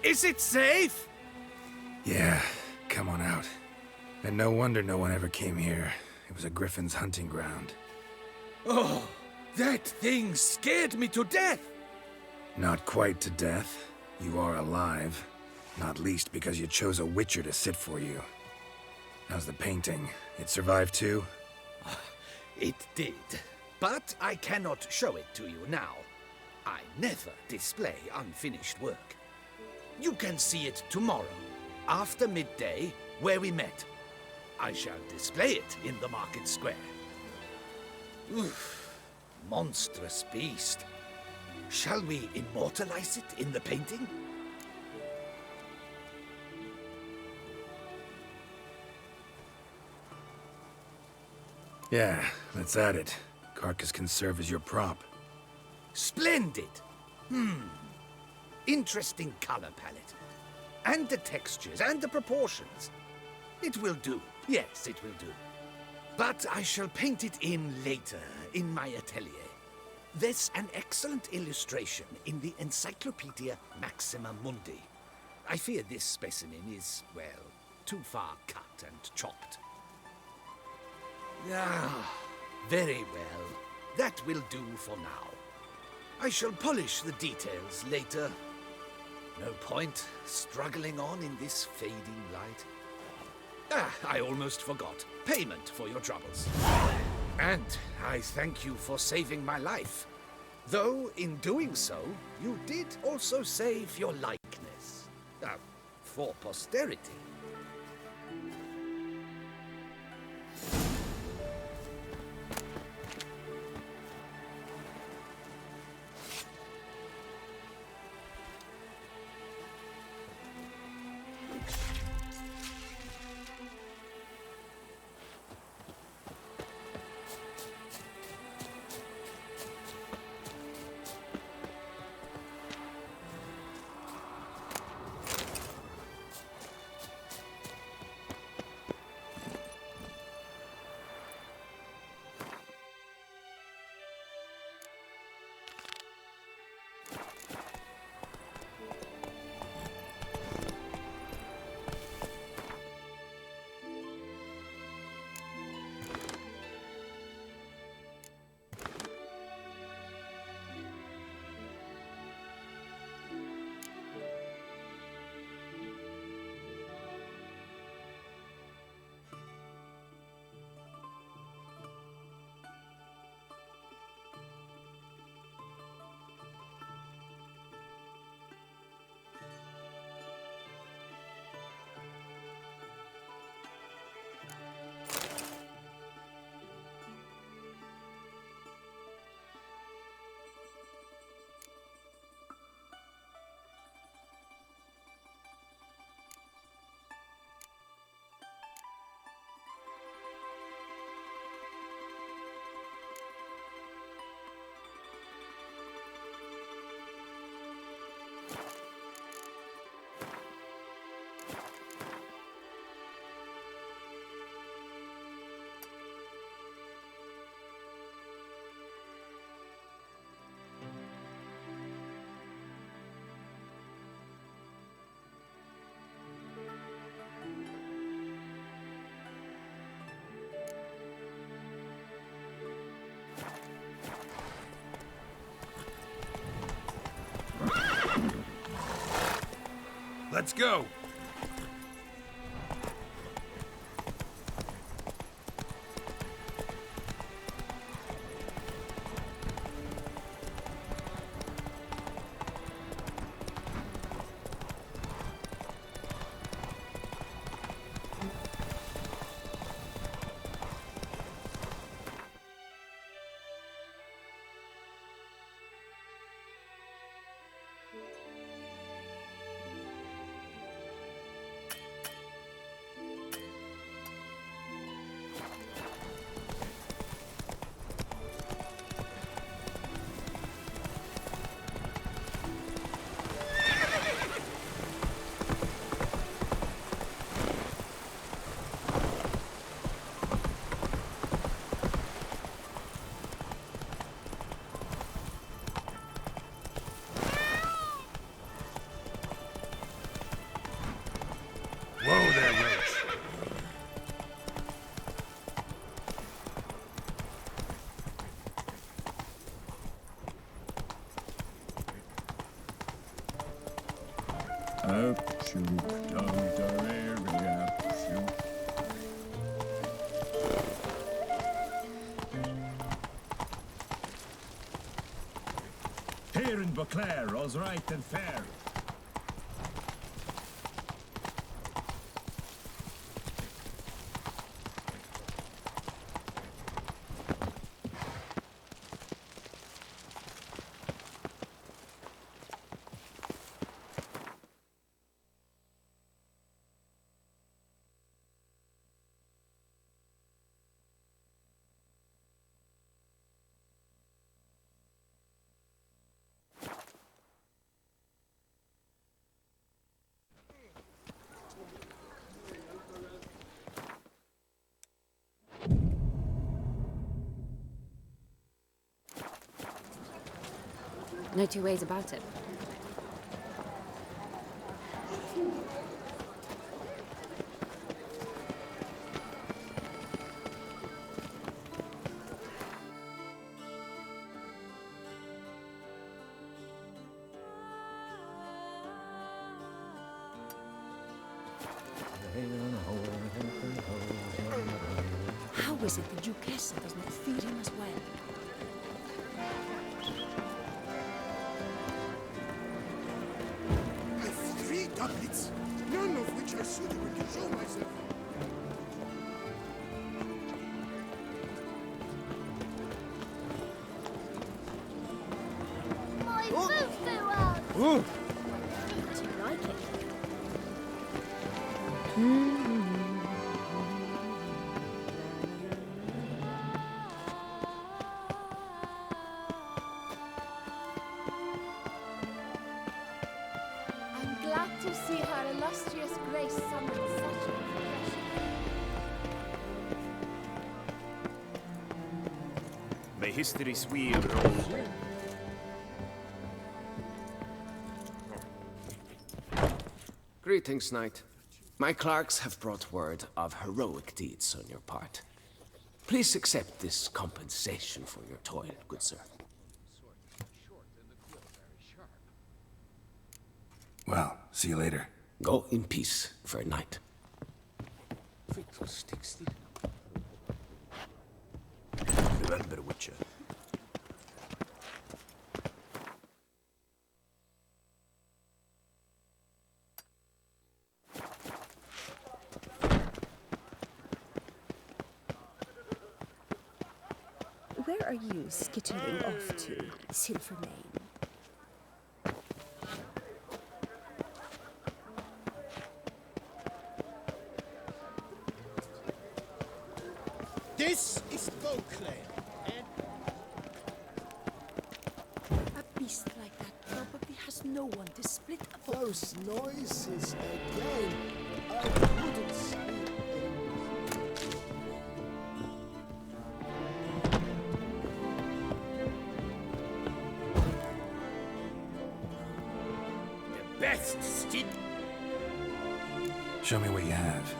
Is it safe? Yeah, come on out. And no wonder no one ever came here. It was a griffin's hunting ground. Oh, that thing scared me to death. Not quite to death. You are alive. Not least because you chose a witcher to sit for you. How's the painting? It survived too? It did. But I cannot show it to you now. I never display unfinished work. You can see it tomorrow, after midday, where we met. I shall display it in the market square. Oof, monstrous beast. Shall we immortalize it in the painting? Yeah, let's add it. Carcass can serve as your prop. Splendid! Interesting color palette. And the textures and the proportions. It will do. Yes, it will do. But I shall paint it in later, in my atelier. There's an excellent illustration in the Encyclopedia Maxima Mundi. I fear this specimen is, well, too far cut and chopped. Ah, very well. That will do for now. I shall polish the details later. No point struggling on in this fading light. Ah, I almost forgot. Payment for your troubles. And I thank you for saving my life. Though, in doing so, you did also save your likeness. For posterity. Let's go! Whoa there, Roach. Up, shoot, down the area, shoot. Here in Beauclair, all's right and fair. No two ways about it. How How is it the Duchessa does not feed him as well? I have 3 doublets, none of which are suitable to show myself. My foo-foo out! Ooh. Do you like it? I'm glad to see her illustrious grace summon such a refreshing. May history's wheel roll. Greetings, Knight. My clerks have brought word of heroic deeds on your part. Please accept this compensation for your toil, good sir. Well, see you later. Go in peace, fair knight. Remember, Witcher. Where are you skittering off to, Silvermane? This is Beauclair. A beast like that probably has no one to split up. Those noises again. I couldn't sleep. The best steed. Show me what you have.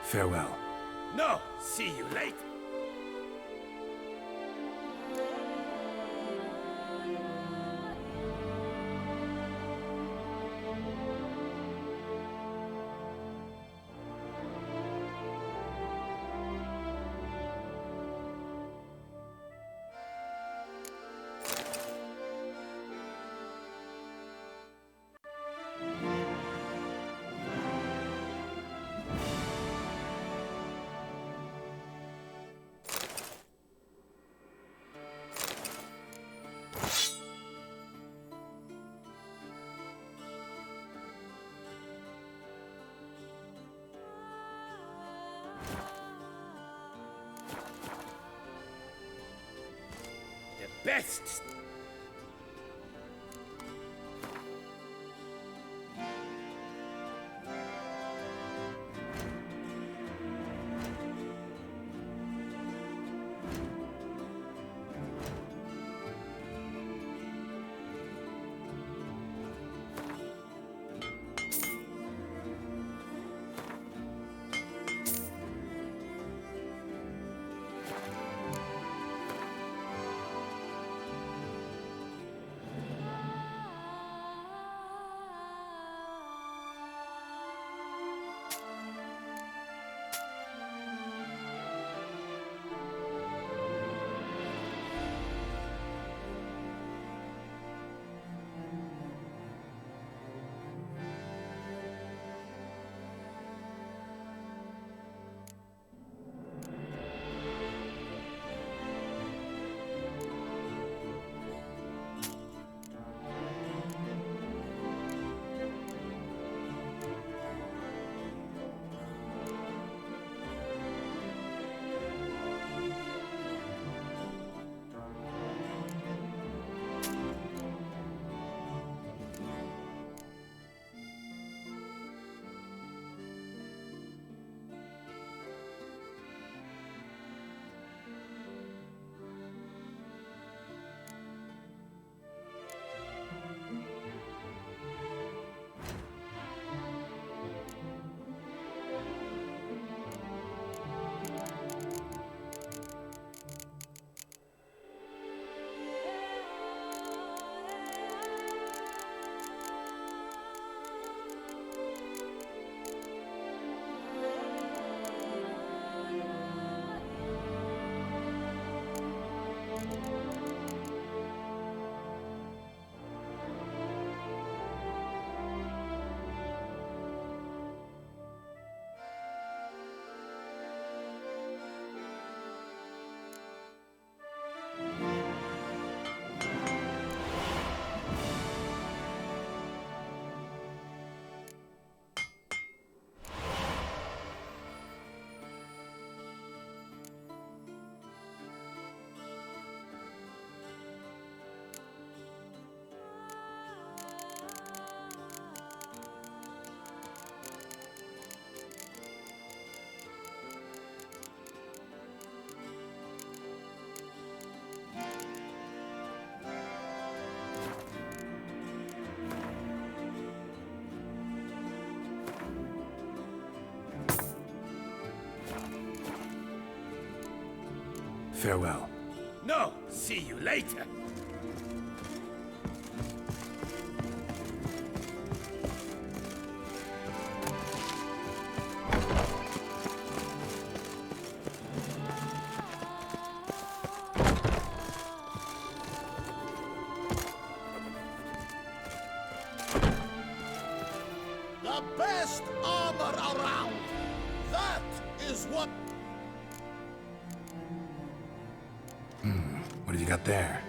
Farewell. No, see you later. Best. Farewell. No, see you later. The best armor around. That is what... What have you got there?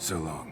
So long.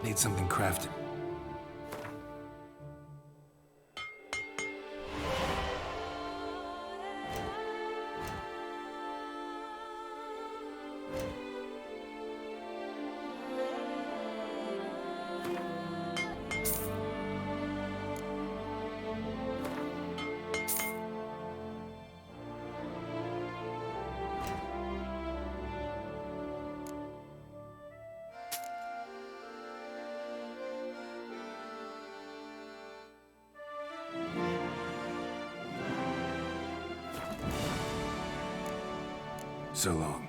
Need something crafted. So long.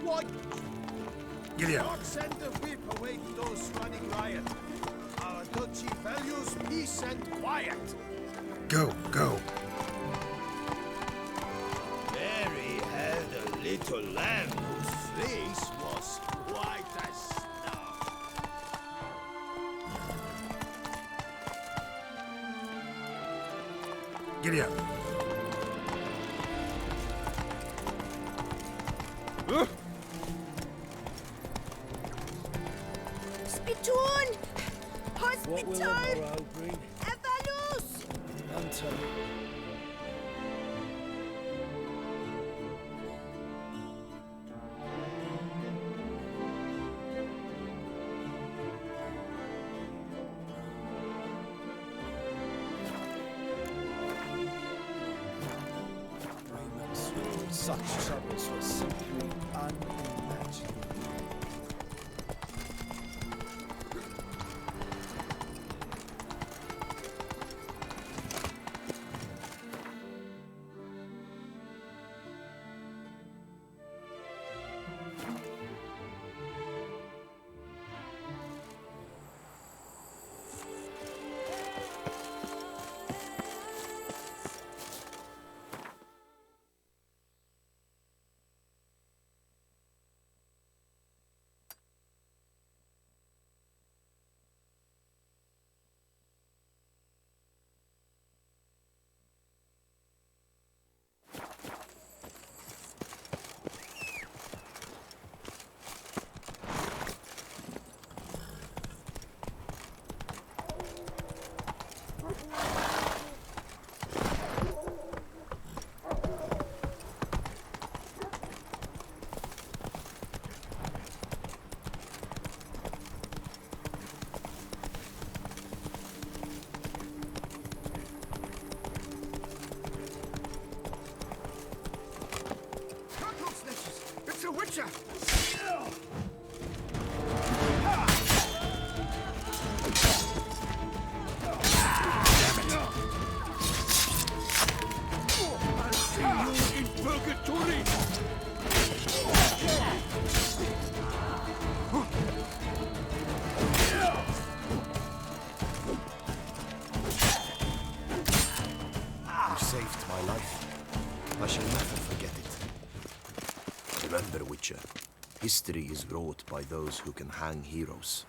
What? Giddy up. God send the whip away to those running riot. Our duchy values peace and quiet. Go, go. Mary had a little lamb whose face was white as snow. Giddy up. Spittoon! Hospital! Green? Evalus! Hunter. Such troubles were simply unimaginable. History is wrought by those who can hang heroes.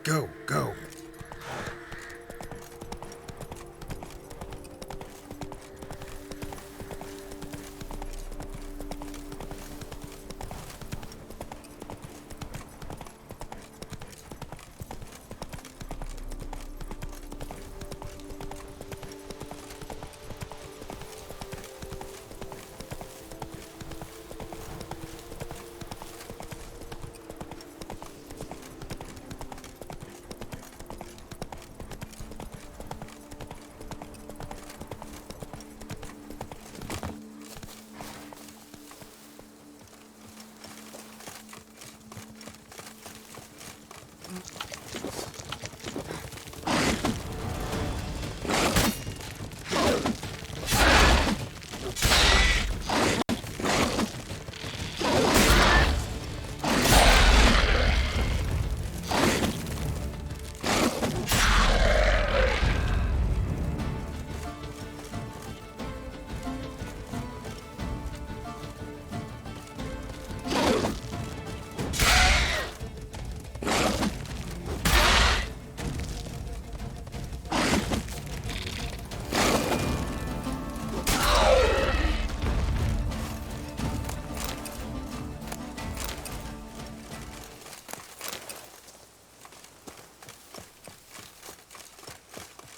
Go, go.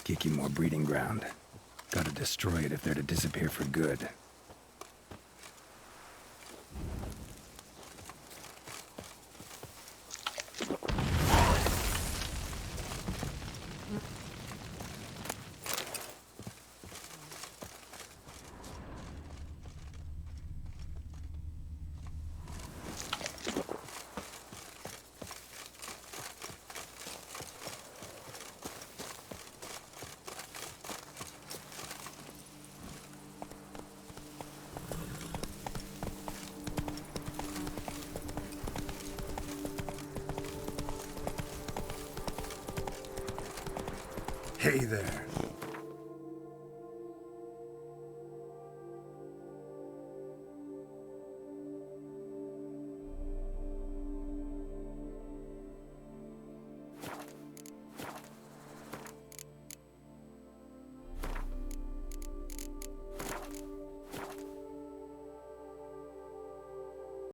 Kiki more breeding ground. Gotta destroy it if they're to disappear for good. Hey there.